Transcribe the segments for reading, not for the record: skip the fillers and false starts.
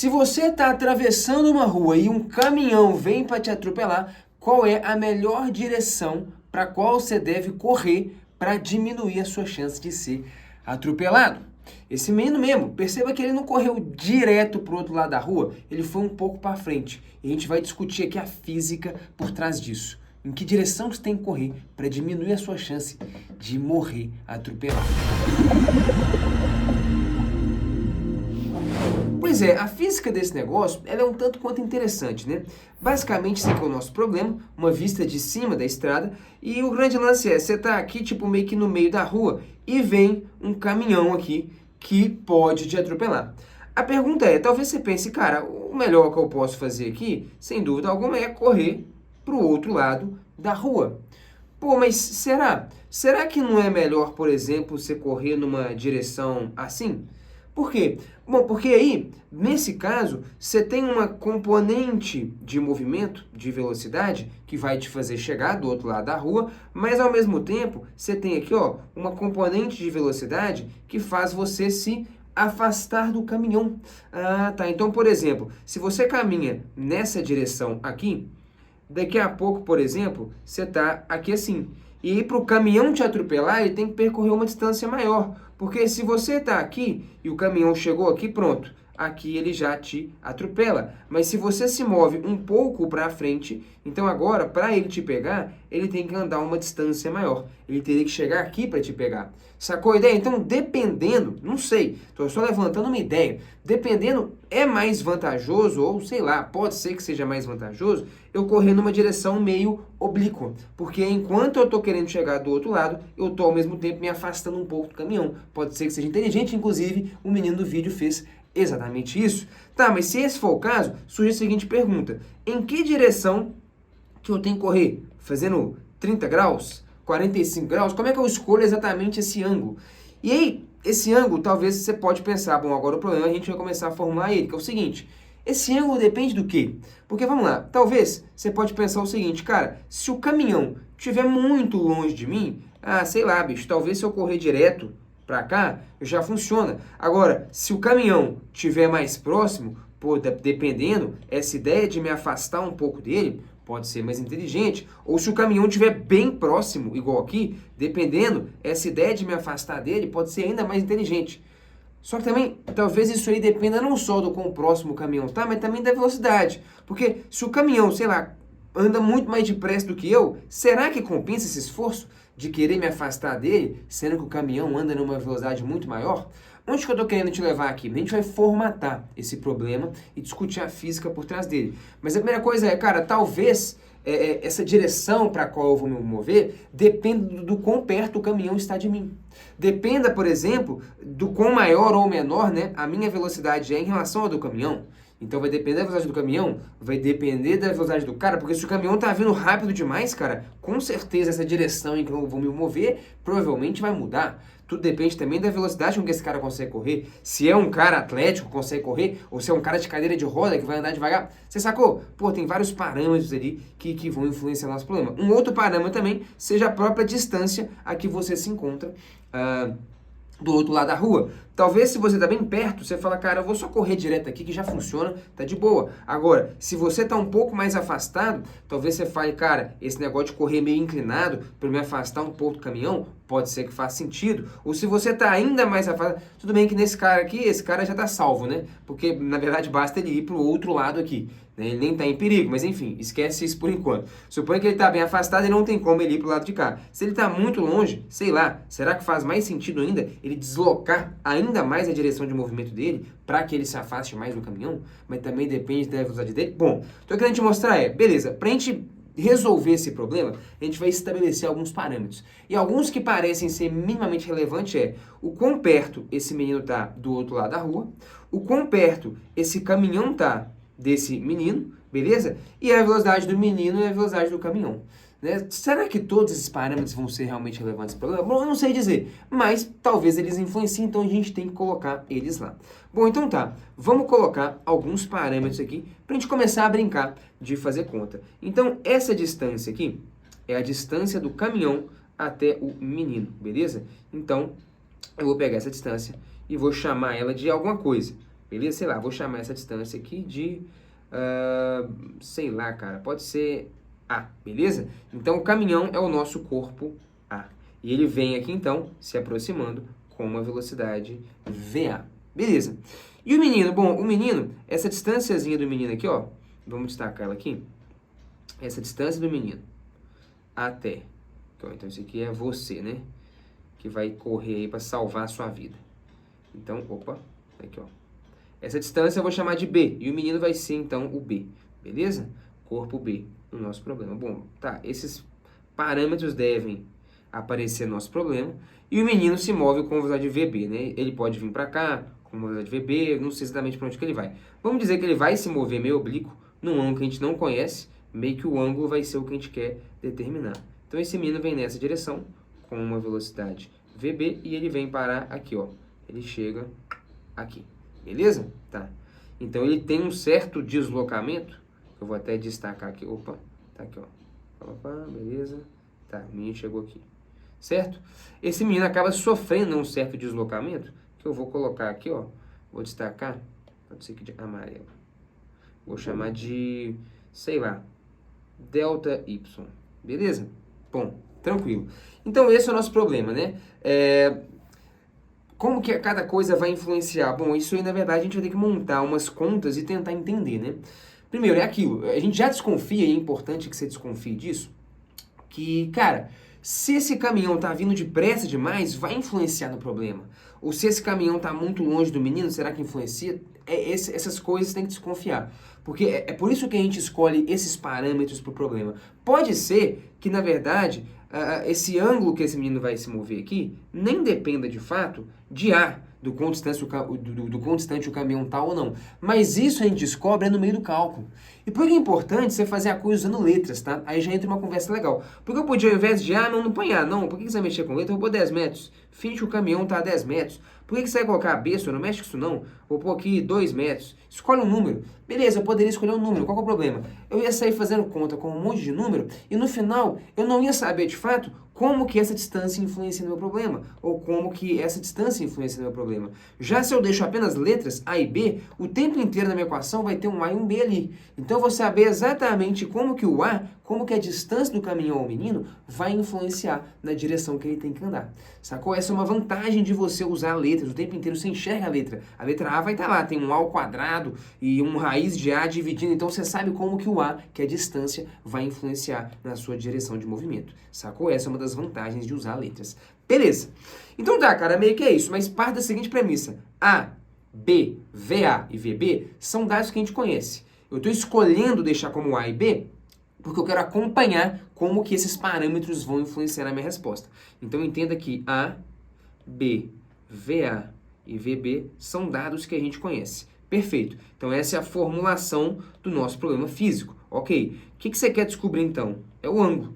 Se você está atravessando uma rua e um caminhão vem para te atropelar, qual é a melhor direção para qual você deve correr para diminuir a sua chance de ser atropelado? Esse menino mesmo, perceba que ele não correu direto para o outro lado da rua, ele foi um pouco para frente. E a gente vai discutir aqui a física por trás disso. Em que direção você tem que correr para diminuir a sua chance de morrer atropelado? Pois é, a física desse negócio, ela é um tanto quanto interessante, né? Basicamente, esse aqui é o nosso problema, uma vista de cima da estrada, e o grande lance é, você tá aqui, tipo, meio que no meio da rua, e vem um caminhão aqui que pode te atropelar. A pergunta é, talvez você pense, cara, o melhor que eu posso fazer aqui, sem dúvida alguma, é correr pro outro lado da rua. Pô, mas será? Será que não é melhor, por exemplo, você correr numa direção assim? Por quê? Bom, porque aí, nesse caso, você tem uma componente de movimento, de velocidade, que vai te fazer chegar do outro lado da rua, mas ao mesmo tempo, você tem aqui, ó, uma componente de velocidade que faz você se afastar do caminhão. Ah, tá. Então, por exemplo, se você caminha nessa direção aqui, daqui a pouco, por exemplo, você está aqui assim. E para o caminhão te atropelar, ele tem que percorrer uma distância maior. Porque se você está aqui e o caminhão chegou aqui, pronto, aqui ele já te atropela. Mas se você se move um pouco para frente, então agora, para ele te pegar, ele tem que andar uma distância maior. Ele teria que chegar aqui para te pegar. Sacou a ideia? Então, dependendo, não sei, estou só levantando uma ideia. Dependendo, é mais vantajoso, ou sei lá, pode ser que seja mais vantajoso, eu correr numa direção meio oblíqua. Porque enquanto eu estou querendo chegar do outro lado, eu estou ao mesmo tempo me afastando um pouco do caminhão. Pode ser que seja inteligente, inclusive o menino do vídeo fez exatamente isso. Tá, mas se esse for o caso, surge a seguinte pergunta. Em que direção que eu tenho que correr? Fazendo 30 graus? 45 graus? Como é que eu escolho exatamente esse ângulo? E aí, esse ângulo, talvez você pode pensar, bom, agora o problema a gente vai começar a formular ele, que é o seguinte, esse ângulo depende do quê? Porque, vamos lá, talvez você pode pensar o seguinte, cara, se o caminhão estiver muito longe de mim, sei lá, bicho, talvez se eu correr direto pra cá, já funciona. Agora, se o caminhão estiver mais próximo, pô, dependendo, essa ideia de me afastar um pouco dele pode ser mais inteligente. Ou se o caminhão estiver bem próximo, igual aqui, dependendo, essa ideia de me afastar dele pode ser ainda mais inteligente. Só que também, talvez isso aí dependa não só do quão próximo o caminhão tá, mas também da velocidade. Porque se o caminhão, sei lá, anda muito mais depressa do que eu, será que compensa esse esforço de querer me afastar dele, sendo que o caminhão anda numa velocidade muito maior? Onde que eu tô querendo te levar aqui? A gente vai formatar esse problema e discutir a física por trás dele. Mas a primeira coisa é, cara, talvez essa direção para a qual eu vou me mover dependa do quão perto o caminhão está de mim. Dependa, por exemplo, do quão maior ou menor, né, a minha velocidade é em relação à do caminhão. Então vai depender da velocidade do caminhão, vai depender da velocidade do cara, porque se o caminhão tá vindo rápido demais, cara, com certeza essa direção em que eu vou me mover provavelmente vai mudar. Tudo depende também da velocidade com que esse cara consegue correr. Se é um cara atlético que consegue correr, ou se é um cara de cadeira de roda que vai andar devagar. Você sacou? Pô, tem vários parâmetros ali que vão influenciar no nosso problema. Um outro parâmetro também seja a própria distância a que você se encontra do outro lado da rua. Talvez se você tá bem perto, você fala, cara, eu vou só correr direto aqui que já funciona, tá de boa. Agora, se você tá um pouco mais afastado, talvez você fale, cara, esse negócio de correr meio inclinado para me afastar um pouco do caminhão, pode ser que faça sentido. Ou se você tá ainda mais afastado, tudo bem que nesse cara aqui, esse cara já tá salvo, né? Porque, na verdade, basta ele ir pro outro lado aqui. Ele nem tá em perigo, mas enfim, esquece isso por enquanto. Suponha que ele tá bem afastado e não tem como ele ir pro lado de cá. Se ele tá muito longe, sei lá, será que faz mais sentido ainda ele deslocar ainda mais a direção de movimento dele para que ele se afaste mais do caminhão? Mas também depende da velocidade dele. Bom, então o que a gente te mostrar beleza, pra gente resolver esse problema, a gente vai estabelecer alguns parâmetros. E alguns que parecem ser minimamente relevantes o quão perto esse menino tá do outro lado da rua, o quão perto esse caminhão tá desse menino, beleza? E a velocidade do menino e a velocidade do caminhão. Né? Será que todos esses parâmetros vão ser realmente relevantes para o problema? Bom, eu não sei dizer, mas talvez eles influenciem, então a gente tem que colocar eles lá. Bom, então tá, vamos colocar alguns parâmetros aqui para a gente começar a brincar de fazer conta. Então, essa distância aqui é a distância do caminhão até o menino, beleza? Então, eu vou pegar essa distância e vou chamar ela de alguma coisa. Beleza? Sei lá, vou chamar essa distância aqui de, sei lá, cara, pode ser A, beleza? Então, o caminhão é o nosso corpo A. E ele vem aqui, então, se aproximando com uma velocidade VA. Beleza. E o menino? Bom, o menino, essa distânciazinha do menino aqui, ó, vamos destacar ela aqui. Essa distância do menino até. Então, isso aqui é você, né? Que vai correr aí para salvar a sua vida. Então, opa, aqui, ó. Essa distância eu vou chamar de B, e o menino vai ser, então, o B, beleza? Corpo B, o nosso problema. Bom, tá, esses parâmetros devem aparecer no nosso problema, e o menino se move com velocidade VB, né? Ele pode vir para cá, com velocidade VB, não sei exatamente para onde que ele vai. Vamos dizer que ele vai se mover meio oblíquo, num ângulo que a gente não conhece, meio que o ângulo vai ser o que a gente quer determinar. Então, esse menino vem nessa direção, com uma velocidade VB, e ele vem parar aqui, ó. Ele chega aqui. Beleza? Tá. Então, ele tem um certo deslocamento. Eu vou até destacar aqui. Opa, tá aqui, ó. Opa, beleza. Tá, o menino chegou aqui. Certo? Esse menino acaba sofrendo um certo deslocamento, que eu vou colocar aqui, ó. Vou destacar. Pode ser que de amarelo. Vou chamar de, sei lá, delta Y. Beleza? Bom, tranquilo. Então, esse é o nosso problema, né? Como que cada coisa vai influenciar? Bom, isso aí, na verdade, a gente vai ter que montar umas contas e tentar entender, né? Primeiro, é aquilo. A gente já desconfia, e é importante que você desconfie disso, que, cara, se esse caminhão tá vindo depressa demais, vai influenciar no problema. Ou se esse caminhão tá muito longe do menino, será que influencia? Essas coisas tem que desconfiar. Porque é por isso que a gente escolhe esses parâmetros para o problema. Pode ser que, na verdade, esse ângulo que esse menino vai se mover aqui nem dependa, de fato, de A, do quão distante o caminhão tá ou não. Mas isso a gente descobre no meio do cálculo. E por que é importante você fazer a coisa usando letras, tá? Aí já entra uma conversa legal. Porque eu podia, ao invés de A, não põe A, não. Por que você vai mexer com letra? Eu vou pôr 10 metros. Finge que o caminhão tá a 10 metros. Por que você vai colocar B, senhor? Não mexe com isso, não. Vou pôr aqui 2 metros. Escolhe um número. Beleza, eu poderia escolher um número. Qual que é o problema? Eu ia sair fazendo conta com um monte de número e no final eu não ia saber, de fato, como que essa distância influencia no meu problema, ou como que essa distância influencia no meu problema. Já se eu deixo apenas letras A e B, o tempo inteiro na minha equação vai ter um A e um B ali. Então eu vou saber exatamente como que o A, como que a distância do caminhão ao menino vai influenciar na direção que ele tem que andar. Sacou? Essa é uma vantagem de você usar letras. O tempo inteiro você enxerga a letra. A letra A vai estar lá, tem um A ao quadrado e um raiz de A dividindo. Então você sabe como que o A, que é a distância, vai influenciar na sua direção de movimento. Sacou? Essa é uma das vantagens de usar letras. Beleza. Então tá, cara, meio que é isso. Mas parte da seguinte premissa. A, B, VA e VB são dados que a gente conhece. Eu estou escolhendo deixar como A e B porque eu quero acompanhar como que esses parâmetros vão influenciar na minha resposta. Então entenda que A, B, VA e VB são dados que a gente conhece. Perfeito. Então essa é a formulação do nosso problema físico. Ok. O que você quer descobrir então? É o ângulo.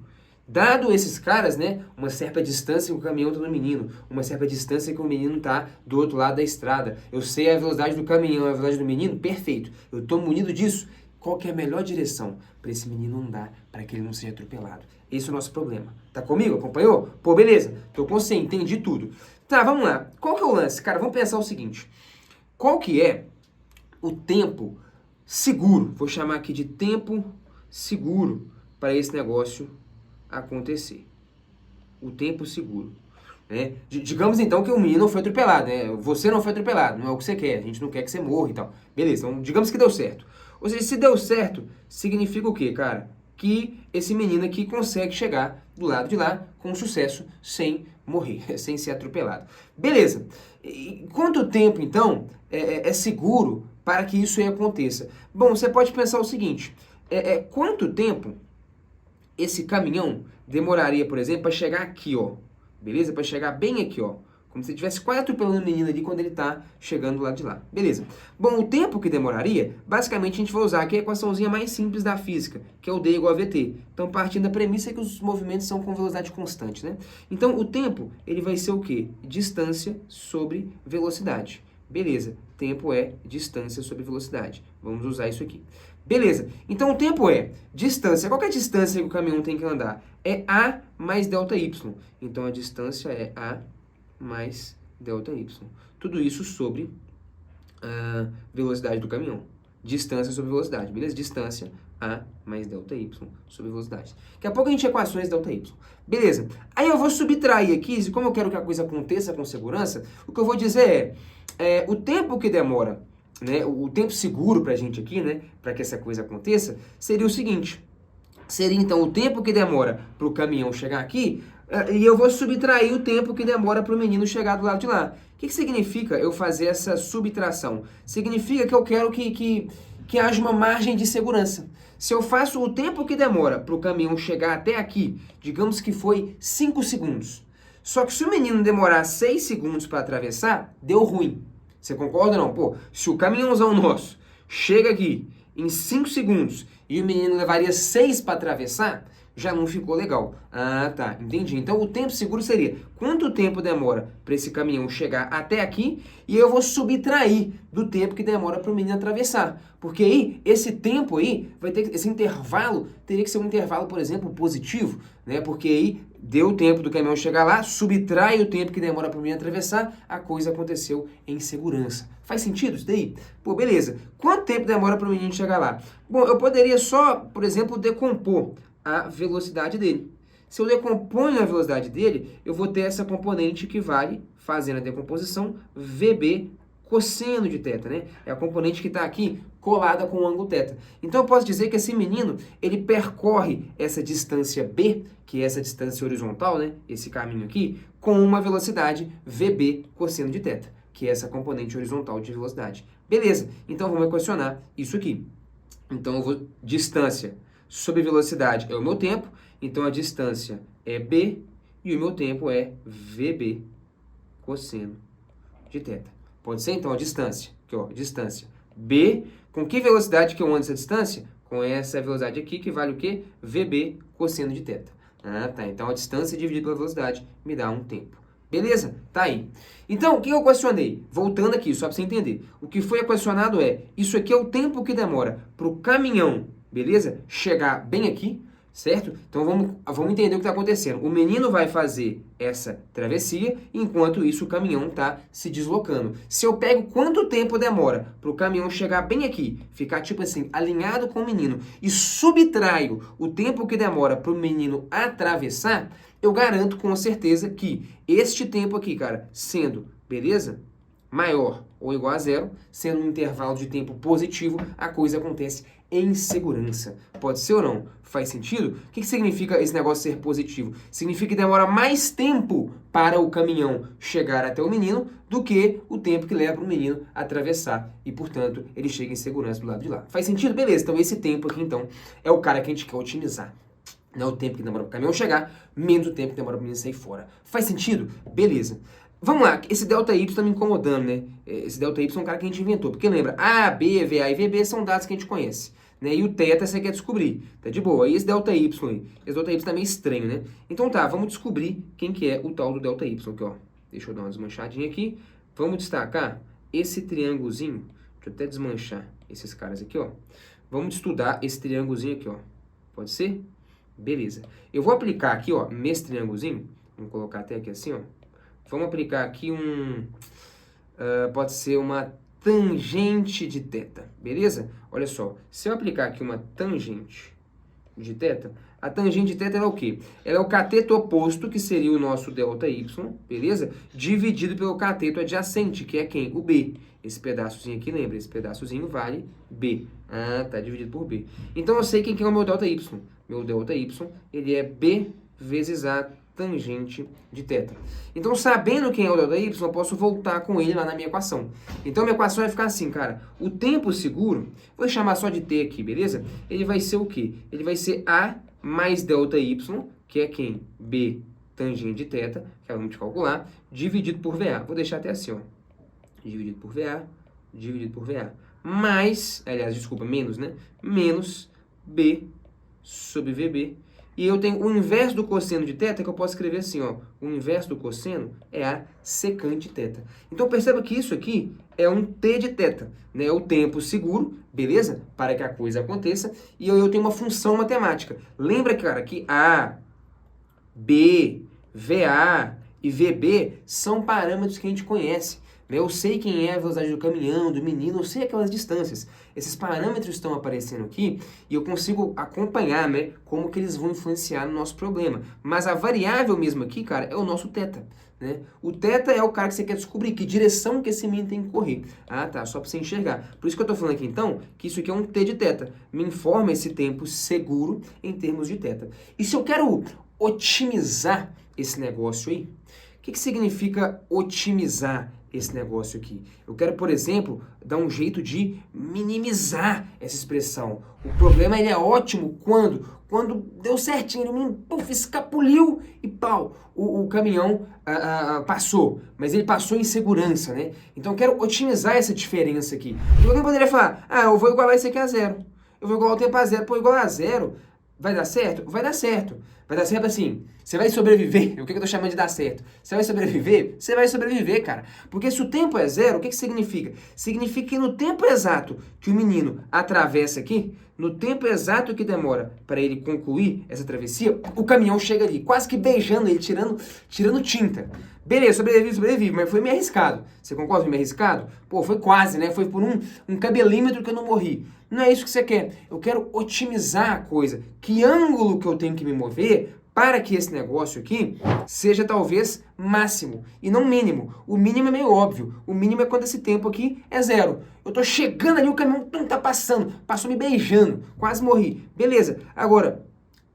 Dado esses caras, né, uma certa distância que o caminhão está do menino, uma certa distância que o menino está do outro lado da estrada, eu sei a velocidade do caminhão, a velocidade do menino, perfeito. Eu estou munido disso. Qual que é a melhor direção para esse menino andar, para que ele não seja atropelado? Esse é o nosso problema. Tá comigo? Acompanhou? Pô, beleza. Tô com você, entendi tudo. Tá, vamos lá. Qual que é o lance? Cara, vamos pensar o seguinte. Qual que é o tempo seguro? Vou chamar aqui de tempo seguro para esse negócio acontecer. O tempo seguro. Né? Digamos então que o menino não foi atropelado, né? Você não foi atropelado, não é o que você quer. A gente não quer que você morra e tal. Beleza, então digamos que deu certo. Ou seja, se deu certo, significa o quê, cara? Que esse menino aqui consegue chegar do lado de lá com sucesso, sem morrer, sem ser atropelado. Beleza. E quanto tempo, então, é seguro para que isso aí aconteça? Bom, você pode pensar o seguinte. Quanto tempo esse caminhão demoraria, por exemplo, para chegar aqui, ó? Beleza? Para chegar bem aqui, ó. Como se estivesse quase atropelando o menino ali quando ele está chegando lá de lá. Beleza. Bom, o tempo que demoraria, basicamente a gente vai usar aqui a equaçãozinha mais simples da física, que é o D igual a VT. Então, partindo da premissa que os movimentos são com velocidade constante, né? Então, o tempo, ele vai ser o quê? Distância sobre velocidade. Beleza. Tempo é distância sobre velocidade. Vamos usar isso aqui. Beleza. Então, o tempo é distância. Qual que é a distância que o caminhão tem que andar? É A mais delta Y. Então, a distância é A mais delta Y. Tudo isso sobre velocidade do caminhão. Distância sobre velocidade, beleza? Distância A mais ΔY sobre velocidade. Daqui a pouco a gente equações ΔY. Beleza. Aí eu vou subtrair aqui, como eu quero que a coisa aconteça com segurança, o que eu vou dizer o tempo que demora, né, o tempo seguro pra gente aqui, né, para que essa coisa aconteça, seria o seguinte. Seria então o tempo que demora para o caminhão chegar aqui, e eu vou subtrair o tempo que demora para o menino chegar do lado de lá. O que significa eu fazer essa subtração? Significa que eu quero que haja uma margem de segurança. Se eu faço o tempo que demora para o caminhão chegar até aqui, digamos que foi 5 segundos. Só que se o menino demorar 6 segundos para atravessar, deu ruim. Você concorda ou não? Pô, se o caminhãozão nosso chega aqui em 5 segundos e o menino levaria 6 para atravessar, já não ficou legal. Ah, tá, entendi. Então o tempo seguro seria quanto tempo demora para esse caminhão chegar até aqui e eu vou subtrair do tempo que demora para o menino atravessar. Porque aí, esse tempo aí, esse intervalo teria que ser um intervalo, por exemplo, positivo, né? Porque aí deu o tempo do caminhão chegar lá, subtrai o tempo que demora para o menino atravessar, a coisa aconteceu em segurança. Faz sentido isso daí? Pô, beleza. Quanto tempo demora para o menino chegar lá? Bom, eu poderia só, por exemplo, decompor a velocidade dele. Se eu decomponho a velocidade dele, eu vou ter essa componente que vale, fazendo a decomposição, VB cosseno de θ, né? É a componente que está aqui colada com o ângulo θ. Então eu posso dizer que esse menino, ele percorre essa distância B, que é essa distância horizontal, né? Esse caminho aqui, com uma velocidade VB cosseno de θ, que é essa componente horizontal de velocidade. Beleza, então vamos equacionar isso aqui. Então eu vou, distância sobre velocidade é o meu tempo, então a distância é B e o meu tempo é VB cosseno de θ. Pode ser então a distância, aqui ó, distância B, com que velocidade que eu ando essa distância? Com essa velocidade aqui, que vale o quê? VB cosseno de θ. Ah, tá, então a distância dividida pela velocidade me dá um tempo. Beleza? Tá aí. Então, o que eu equacionei? Voltando aqui, só para você entender. O que foi equacionado isso aqui é o tempo que demora para o caminhão, beleza? Chegar bem aqui, certo? Então vamos entender o que está acontecendo. O menino vai fazer essa travessia, enquanto isso o caminhão está se deslocando. Se eu pego quanto tempo demora para o caminhão chegar bem aqui, ficar tipo assim, alinhado com o menino, e subtraio o tempo que demora para o menino atravessar, eu garanto com certeza que este tempo aqui, cara, sendo, beleza? Maior ou igual a zero, sendo um intervalo de tempo positivo, a coisa acontece em segurança. Pode ser ou não? Faz sentido? O que significa esse negócio ser positivo? Significa que demora mais tempo para o caminhão chegar até o menino do que o tempo que leva para o menino atravessar. E, portanto, ele chega em segurança do lado de lá. Faz sentido? Beleza. Então, esse tempo aqui, então, é o cara que a gente quer otimizar. Não é o tempo que demora para o caminhão chegar, menos o tempo que demora para o menino sair fora. Faz sentido? Beleza. Vamos lá, esse ΔY tá me incomodando, né? Esse ΔY é um cara que a gente inventou. Porque lembra, A, B, VA e VB são dados que a gente conhece. Né? E o θ você quer descobrir. Tá de boa. E esse ΔY aí? Esse ΔY tá meio estranho, né? Então tá, vamos descobrir quem que é o tal do ΔY aqui, ó. Deixa eu dar uma desmanchadinha aqui. Vamos destacar esse triângulozinho. Deixa eu até desmanchar esses caras aqui, ó. Vamos estudar esse triângulozinho aqui, ó. Pode ser? Beleza. Eu vou aplicar aqui, ó, nesse triângulozinho. Vamos colocar até aqui assim, ó. Vamos aplicar aqui pode ser uma tangente de θ, beleza? Olha só, se eu aplicar aqui uma tangente de θ, a tangente de θ ela é o quê? Ela é o cateto oposto, que seria o nosso ΔY, beleza? Dividido pelo cateto adjacente, que é quem? O B. Esse pedaçozinho aqui, lembra? Esse pedaçozinho vale B. Ah, tá dividido por B. Então eu sei quem que é o meu ΔY. Meu ΔY, ele é B vezes a tangente de θ. Então, sabendo quem é o ΔY, eu posso voltar com ele lá na minha equação. Então, minha equação vai ficar assim, cara. O tempo seguro, vou chamar só de T aqui, beleza? Ele vai ser o quê? Ele vai ser A mais ΔY, que é quem? B tangente de θ, que vamos de calcular, dividido por VA. Vou deixar até assim, ó. Dividido por VA, dividido por VA. Mais, aliás, desculpa, menos, né? Menos B sobre VB. E eu tenho o inverso do cosseno de θ, que eu posso escrever assim, ó. O inverso do cosseno é a secante θ. Então, perceba que isso aqui é um T de θ, né? É o tempo seguro, beleza? Para que a coisa aconteça. E eu tenho uma função matemática. Lembra, cara, que A, B, VA e VB são parâmetros que a gente conhece. né? Eu sei quem é a velocidade do caminhão, do menino, eu sei aquelas distâncias. Esses parâmetros estão aparecendo aqui e eu consigo acompanhar, né, como que eles vão influenciar no nosso problema. Mas a variável mesmo aqui, cara, é o nosso θ, né? O θ é o cara que você quer descobrir que direção que esse menino tem que correr. Ah, tá, só para você enxergar. Por isso que eu tô falando aqui, então, que isso aqui é um t de θ. Me informa esse tempo seguro em termos de θ. E se eu quero otimizar esse negócio aí, o que significa otimizar esse negócio aqui? Eu quero, por exemplo, dar um jeito de minimizar essa expressão. O problema ele é ótimo quando deu certinho, o menino escapuliu e pau, o caminhão passou. Mas ele passou em segurança, né? Então eu quero otimizar essa diferença aqui. E alguém poderia falar, eu vou igualar isso aqui a zero. Eu vou igualar o tempo a zero. Pô, igualar a zero, vai dar certo? Vai dar certo. Vai dar certo assim, você vai sobreviver. O que eu tô chamando de dar certo? Você vai sobreviver? Você vai sobreviver, cara. Porque se o tempo é zero, o que significa? Significa que no tempo exato que o menino atravessa aqui, no tempo exato que demora para ele concluir essa travessia, o caminhão chega ali, quase que beijando ele, tirando tinta. Beleza, sobrevive, mas foi meio arriscado. Você concorda que foi meio arriscado? Pô, foi quase, né? Foi por um cabelímetro que eu não morri. Não é isso que você quer. Eu quero otimizar a coisa. Que ângulo que eu tenho que me mover para que esse negócio aqui seja talvez máximo e não mínimo. O mínimo é meio óbvio. O mínimo é quando esse tempo aqui é zero. Eu tô chegando ali, o caminhão tá passando, passou me beijando, quase morri. Beleza. Agora,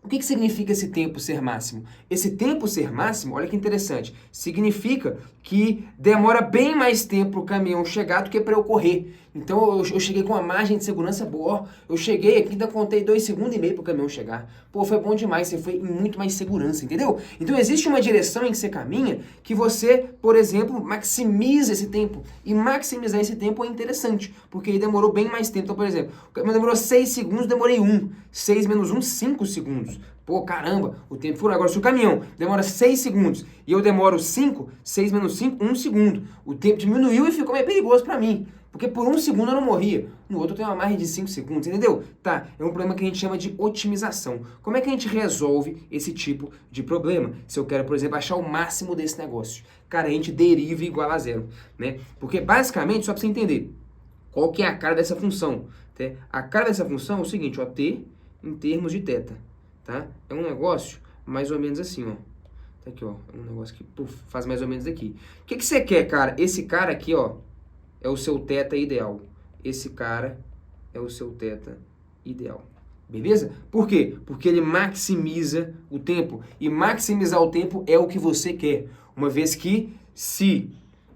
o que significa esse tempo ser máximo? Esse tempo ser máximo, olha que interessante, significa que demora bem mais tempo para o caminhão chegar do que para eu correr. Então eu cheguei com uma margem de segurança boa. Eu cheguei aqui, ainda contei 2,5 segundos para o caminhão chegar. Pô, foi bom demais, você foi em muito mais segurança, entendeu? Então existe uma direção em que você caminha que você, por exemplo, maximiza esse tempo. E maximizar esse tempo é interessante, porque ele demorou bem mais tempo. Então, por exemplo, o caminhão demorou 6 segundos, demorei 1. 6 menos 1, 5 segundos. Pô, caramba, o tempo furou. Agora, se o caminhão demora 6 segundos e eu demoro 5, 6 menos 5, 1 segundo. O tempo diminuiu e ficou meio perigoso pra mim. Porque por 1 segundo eu não morria. No outro eu tenho uma margem de 5 segundos, entendeu? Tá, é um problema que a gente chama de otimização. Como é que a gente resolve esse tipo de problema? Se eu quero, por exemplo, achar o máximo desse negócio. Cara, a gente deriva igual a zero, né? Porque basicamente, só pra você entender, qual que é a cara dessa função? Tá? A cara dessa função é o seguinte, ó, t em termos de θ. Tá? É um negócio mais ou menos assim, ó. Tá aqui, ó. É um negócio que faz mais ou menos aqui. O que você quer, cara? Esse cara aqui, ó, é o seu θ ideal. Esse cara é o seu θ ideal. Beleza? Por quê? Porque ele maximiza o tempo. E maximizar o tempo é o que você quer. Uma vez que, se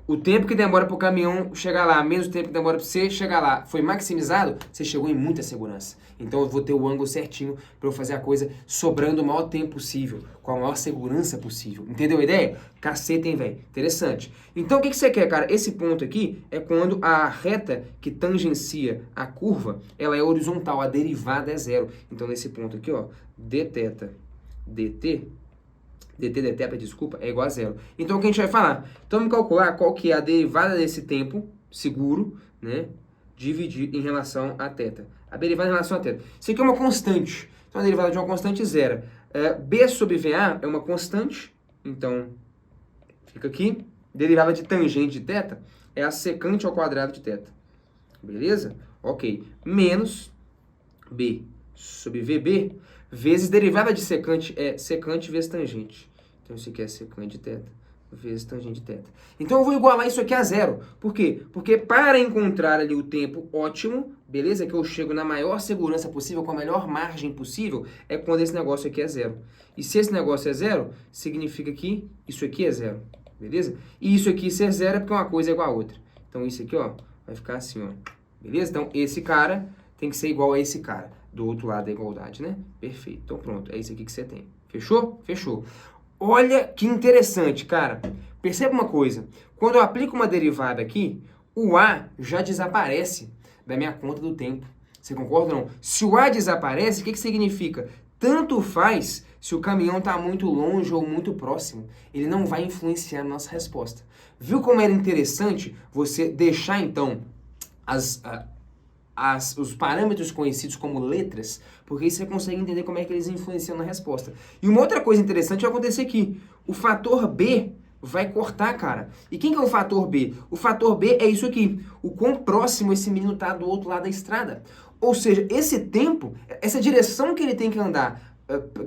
o tempo que demora para o caminhão chegar lá, menos o tempo que demora para você chegar lá, foi maximizado, você chegou em muita segurança. Então eu vou ter o ângulo certinho para eu fazer a coisa sobrando o maior tempo possível, com a maior segurança possível. Entendeu a ideia? Caceta, hein, velho? Interessante. Então o que você quer, cara? Esse ponto aqui é quando a reta que tangencia a curva, ela é horizontal, a derivada é zero. Então nesse ponto aqui, ó, dθ dt, dθ, desculpa, é igual a zero. Então o que a gente vai falar? Então vamos calcular qual que é a derivada desse tempo seguro, né, dividir em relação a θ. A derivada em relação a θ. Isso aqui é uma constante. Então a derivada de uma constante zero. B sobre VA é uma constante, então fica aqui. Derivada de tangente de θ é a secante ao quadrado de θ. Beleza? Ok. Menos B sobre VB vezes derivada de secante é secante vezes tangente. Então isso aqui é secante de θ vezes tangente de θ. Então eu vou igualar isso aqui a zero. Por quê? Porque para encontrar ali o tempo ótimo, beleza? Que eu chego na maior segurança possível, com a melhor margem possível, é quando esse negócio aqui é zero. E se esse negócio é zero, significa que isso aqui é zero. Beleza? E isso aqui ser zero é porque uma coisa é igual a outra. Então isso aqui, ó, vai ficar assim, ó. Beleza? Então esse cara tem que ser igual a esse cara. Do outro lado da igualdade, né? Perfeito. Então pronto, é isso aqui que você tem. Fechou? Fechou. Olha que interessante, cara. Perceba uma coisa. Quando eu aplico uma derivada aqui, o A já desaparece da minha conta do tempo. Você concorda ou não? Se o A desaparece, o que significa? Tanto faz se o caminhão está muito longe ou muito próximo. Ele não vai influenciar na nossa resposta. Viu como era interessante você deixar, então, os parâmetros conhecidos como letras, porque aí você consegue entender como é que eles influenciam na resposta. E uma outra coisa interessante vai acontecer aqui. O fator B vai cortar, cara. E quem que é o fator B? O fator B é isso aqui, o quão próximo esse menino tá do outro lado da estrada. Ou seja, esse tempo, essa direção que ele tem que andar,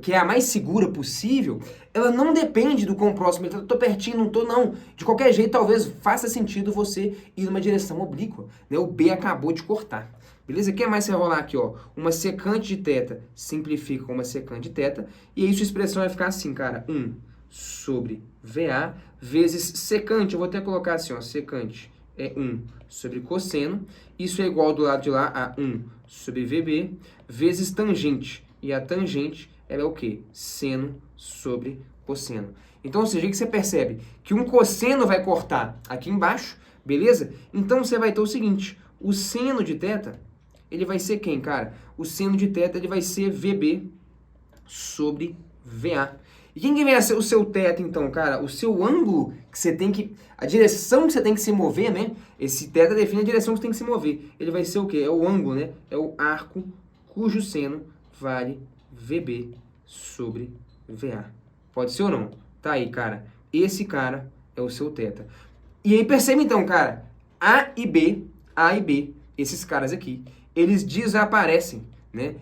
que é a mais segura possível, ela não depende do quão próximo ele tá. Tô pertinho, não tô, não. De qualquer jeito, talvez faça sentido você ir numa direção oblíqua, né? O B acabou de cortar. Beleza? O que mais você vai rolar aqui, ó? Uma secante de θ simplifica com uma secante de θ, e aí sua expressão vai ficar assim, cara, 1 sobre VA vezes secante, eu vou até colocar assim, ó, secante é 1 sobre cosseno, isso é igual do lado de lá a 1 sobre VB, vezes tangente, e a tangente, ela é o quê? Seno sobre cosseno. Então, ou seja, o que você percebe? Que um cosseno vai cortar aqui embaixo, beleza? Então, você vai ter o seguinte, o seno de θ, ele vai ser quem, cara? O seno de θ, ele vai ser VB sobre VA. E quem que vai ser o seu θ, então, cara? O seu ângulo que você tem que... A direção que você tem que se mover, né? Esse θ define a direção que você tem que se mover. Ele vai ser o quê? É o ângulo, né? É o arco cujo seno vale VB sobre VA. Pode ser ou não? Tá aí, cara. Esse cara é o seu θ. E aí percebe, então, cara. A e B, esses caras aqui, eles desaparecem, né?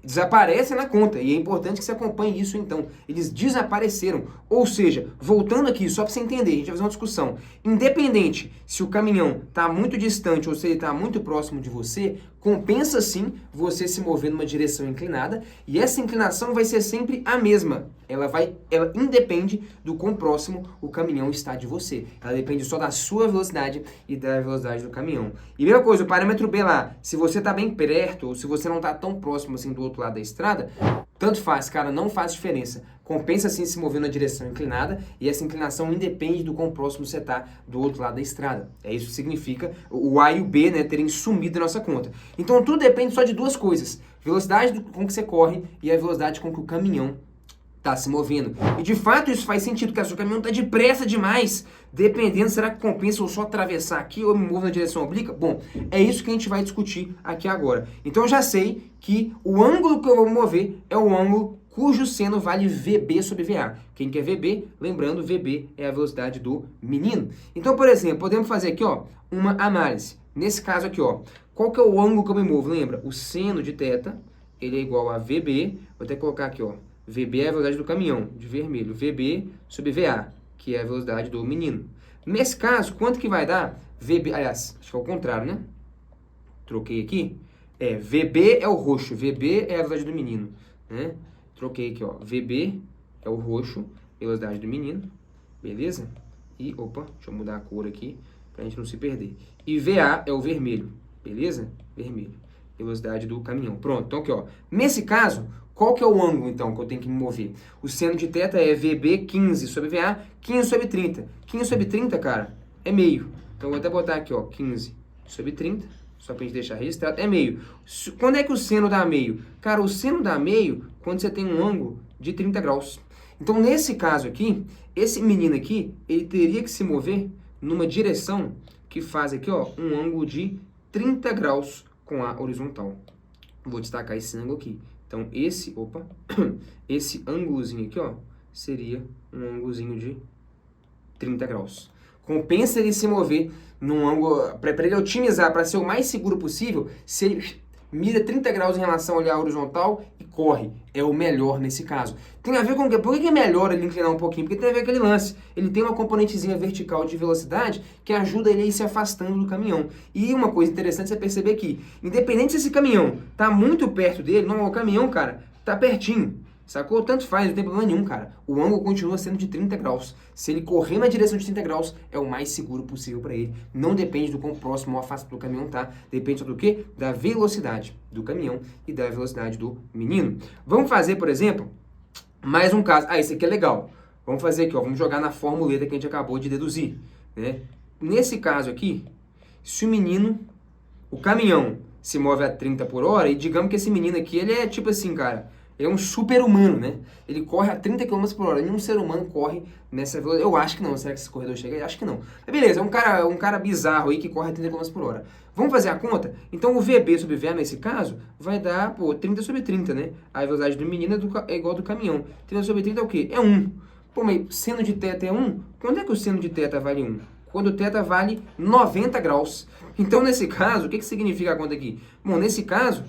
Desaparecem na conta, e é importante que você acompanhe isso, então. Eles desapareceram. Ou seja, voltando aqui, só para você entender, a gente vai fazer uma discussão. Independente se o caminhão está muito distante ou se ele está muito próximo de você, compensa sim você se mover numa direção inclinada, e essa inclinação vai ser sempre a mesma. Ela independe do quão próximo o caminhão está de você. Ela depende só da sua velocidade e da velocidade do caminhão. E mesma coisa, o parâmetro B lá, se você está bem perto ou se você não está tão próximo assim do outro lado da estrada, tanto faz, cara, não faz diferença. Compensa sim se mover na direção inclinada, e essa inclinação independe do quão próximo você está do outro lado da estrada. É isso que significa o A e o B, né, terem sumido da nossa conta. Então tudo depende só de duas coisas: velocidade com que você corre e a velocidade com que o caminhão está se movendo. E de fato isso faz sentido, porque se o caminhão está depressa demais, dependendo, será que compensa eu só atravessar aqui ou me mover na direção oblíqua? Bom, é isso que a gente vai discutir aqui agora. Então eu já sei que o ângulo que eu vou mover é o ângulo cujo seno vale VB sobre VA. Quem quer VB? Lembrando, VB é a velocidade do menino. Então, por exemplo, podemos fazer aqui, ó, uma análise. Nesse caso aqui, ó, qual que é o ângulo que eu me movo? Lembra? O seno de θ, ele é igual a VB, vou até colocar aqui, ó, VB é a velocidade do caminhão, de vermelho, VB sobre VA, que é a velocidade do menino. Nesse caso, quanto que vai dar? VB, aliás, acho que é o contrário, né? Troquei aqui. VB é o roxo, VB é a velocidade do menino, né? Troquei aqui, ó, VB é o roxo, velocidade do menino, beleza? E, opa, deixa eu mudar a cor aqui, pra gente não se perder. E VA é o vermelho, beleza? Vermelho, velocidade do caminhão. Pronto, então aqui, ó, nesse caso, qual que é o ângulo, então, que eu tenho que me mover? O seno de θ é VB 15 sobre VA, 15 sobre 30. 15 sobre 30, cara, é meio. Então, eu vou até botar aqui, ó, 15 sobre 30, só pra gente deixar registrado, é meio. Quando é que o seno dá meio? Cara, o seno dá meio quando você tem um ângulo de 30 graus. Então, nesse caso aqui, esse menino aqui, ele teria que se mover numa direção que faz aqui, ó, um ângulo de 30 graus com a horizontal. Vou destacar esse ângulo aqui. Então, esse ângulozinho aqui, ó, seria um ângulozinho de 30 graus. Compensa ele se mover num ângulo, para ele otimizar, para ser o mais seguro possível, se ele mira 30 graus em relação à horizontal e corre. É o melhor nesse caso. Tem a ver com o quê? Por que é melhor ele inclinar um pouquinho? Porque tem a ver com aquele lance. Ele tem uma componentezinha vertical de velocidade que ajuda ele a ir se afastando do caminhão. E uma coisa interessante é você perceber aqui, independente se esse caminhão tá muito perto dele, não, o caminhão, cara, tá pertinho. Sacou? Tanto faz, não tem problema nenhum, cara. O ângulo continua sendo de 30 graus. Se ele correr na direção de 30 graus, é o mais seguro possível para ele. Não depende do quão próximo ou afastado do caminhão tá. Depende só do quê? Da velocidade do caminhão e da velocidade do menino. Vamos fazer, por exemplo, mais um caso. Ah, esse aqui é legal. Vamos fazer aqui, ó. Vamos jogar na formuleta que a gente acabou de deduzir, né? Nesse caso aqui, se o caminhão se move a 30 por hora, e digamos que esse menino aqui, ele é tipo assim, cara, ele é um super-humano, né? Ele corre a 30 km por hora. Nenhum ser humano corre nessa velocidade. Eu acho que não. Será que esse corredor chega aí? Acho que não. Mas beleza, é um cara bizarro aí que corre a 30 km por hora. Vamos fazer a conta? Então o VB sobre VA nesse caso vai dar, pô, 30 sobre 30, né? A velocidade do menino é igual ao do caminhão. 30 sobre 30 é o quê? É 1. Pô, mas seno de θ é 1? Quando é que o seno de θ vale 1? Quando o θ vale 90 graus. Então, nesse caso, o que significa a conta aqui? Bom, nesse caso,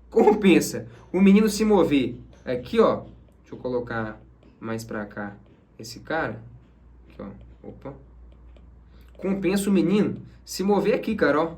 compensa o menino se mover aqui, ó. Deixa eu colocar mais pra cá esse cara. Aqui, ó. Opa. Compensa o menino se mover aqui, cara, ó.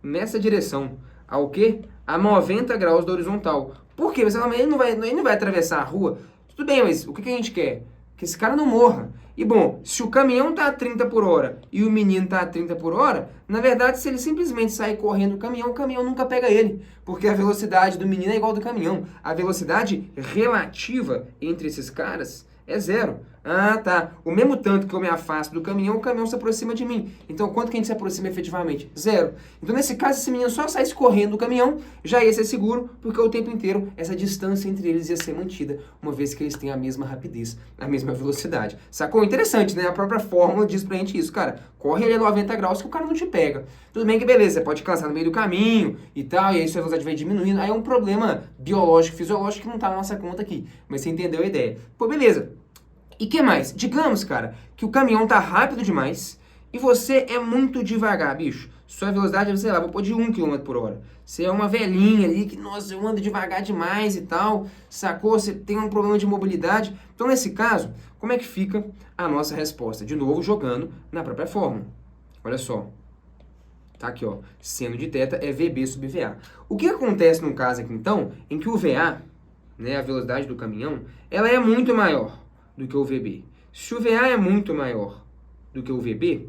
Nessa direção. Ao quê? A 90 graus da horizontal. Por quê? Ele não vai atravessar a rua. Tudo bem, mas o que a gente quer? Que esse cara não morra. E bom, se o caminhão tá a 30 por hora e o menino tá a 30 por hora, na verdade, se ele simplesmente sair correndo o caminhão nunca pega ele. Porque a velocidade do menino é igual do caminhão. A velocidade relativa entre esses caras é 0. Ah, tá. O mesmo tanto que eu me afasto do caminhão, o caminhão se aproxima de mim. Então, quanto que a gente se aproxima efetivamente? 0. Então, nesse caso, esse menino só saísse correndo do caminhão, já ia ser seguro, porque o tempo inteiro essa distância entre eles ia ser mantida, uma vez que eles têm a mesma rapidez, a mesma velocidade. Sacou? Interessante, né? A própria fórmula diz pra gente isso, cara. Corre ali a 90 graus que o cara não te pega. Tudo bem que beleza, você pode cansar no meio do caminho e tal, e aí sua velocidade vai diminuindo. Aí é um problema biológico, fisiológico que não tá na nossa conta aqui. Mas você entendeu a ideia. Pô, beleza. E que mais? Digamos, cara, que o caminhão tá rápido demais e você é muito devagar, bicho. Sua velocidade, sei lá, vou pôr de 1 km por hora. Você é uma velhinha ali que, nossa, eu ando devagar demais e tal, sacou? Você tem um problema de mobilidade. Então, nesse caso, como é que fica a nossa resposta? De novo, jogando na própria fórmula. Olha só. Tá aqui, ó. Seno de θ é VB sobre VA. O que acontece num caso aqui, então, em que o VA, né, a velocidade do caminhão, ela é muito maior do que o VB. Se o VA é muito maior do que o VB,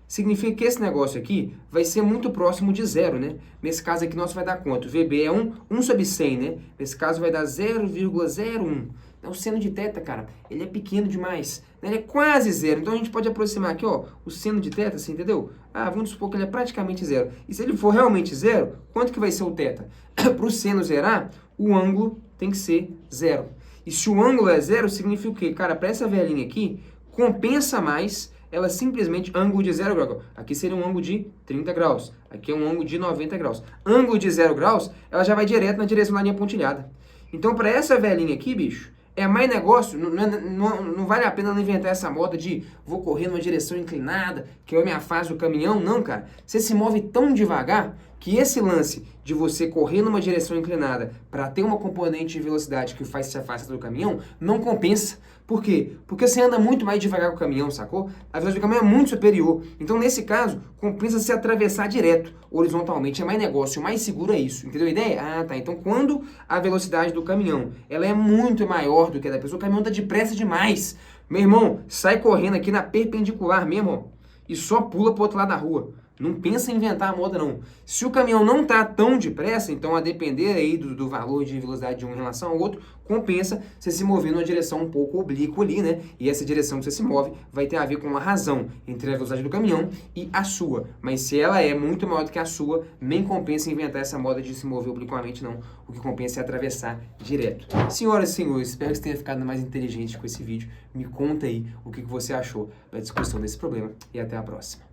significa que esse negócio aqui vai ser muito próximo de 0, né? Nesse caso aqui, nós vai dar quanto? O VB é 1 sobre 100, né? Nesse caso vai dar 0,01. Então, o seno de θ, cara, ele é pequeno demais. Né? Ele é quase 0. Então, a gente pode aproximar aqui, ó, o seno de θ, assim, entendeu? Ah, vamos supor que ele é praticamente 0. E se ele for realmente 0, quanto que vai ser o θ? Para o seno zerar, o ângulo tem que ser 0. E se o ângulo é 0, significa o quê? Cara, para essa velhinha aqui, compensa mais ela simplesmente, ângulo de 0 graus. Aqui seria um ângulo de 30 graus. Aqui é um ângulo de 90 graus. Ângulo de 0 graus, ela já vai direto na direção da linha pontilhada. Então, para essa velhinha aqui, bicho, é mais negócio, não vale a pena não inventar essa moda de vou correr numa direção inclinada, que eu me afasto do caminhão. Não, cara. Você se move tão devagar que esse lance de você correr numa direção inclinada para ter uma componente de velocidade que faz se afastar do caminhão, não compensa. Por quê? Porque você anda muito mais devagar com o caminhão, sacou? A velocidade do caminhão é muito superior. Então, nesse caso, compensa se atravessar direto, horizontalmente. É mais negócio, o mais seguro é isso. Entendeu a ideia? Ah, tá. Então, quando a velocidade do caminhão ela é muito maior do que a da pessoa, o caminhão anda depressa demais. Meu irmão, sai correndo aqui na perpendicular mesmo, ó, e só pula pro outro lado da rua. Não pensa em inventar a moda, não. Se o caminhão não tá tão depressa, então a depender aí do valor de velocidade de um em relação ao outro, compensa você se mover numa direção um pouco oblíqua ali, né? E essa direção que você se move vai ter a ver com a razão entre a velocidade do caminhão e a sua. Mas se ela é muito maior do que a sua, nem compensa inventar essa moda de se mover obliquamente, não. O que compensa é atravessar direto. Senhoras e senhores, espero que você tenha ficado mais inteligente com esse vídeo. Me conta aí o que você achou da discussão desse problema e até a próxima.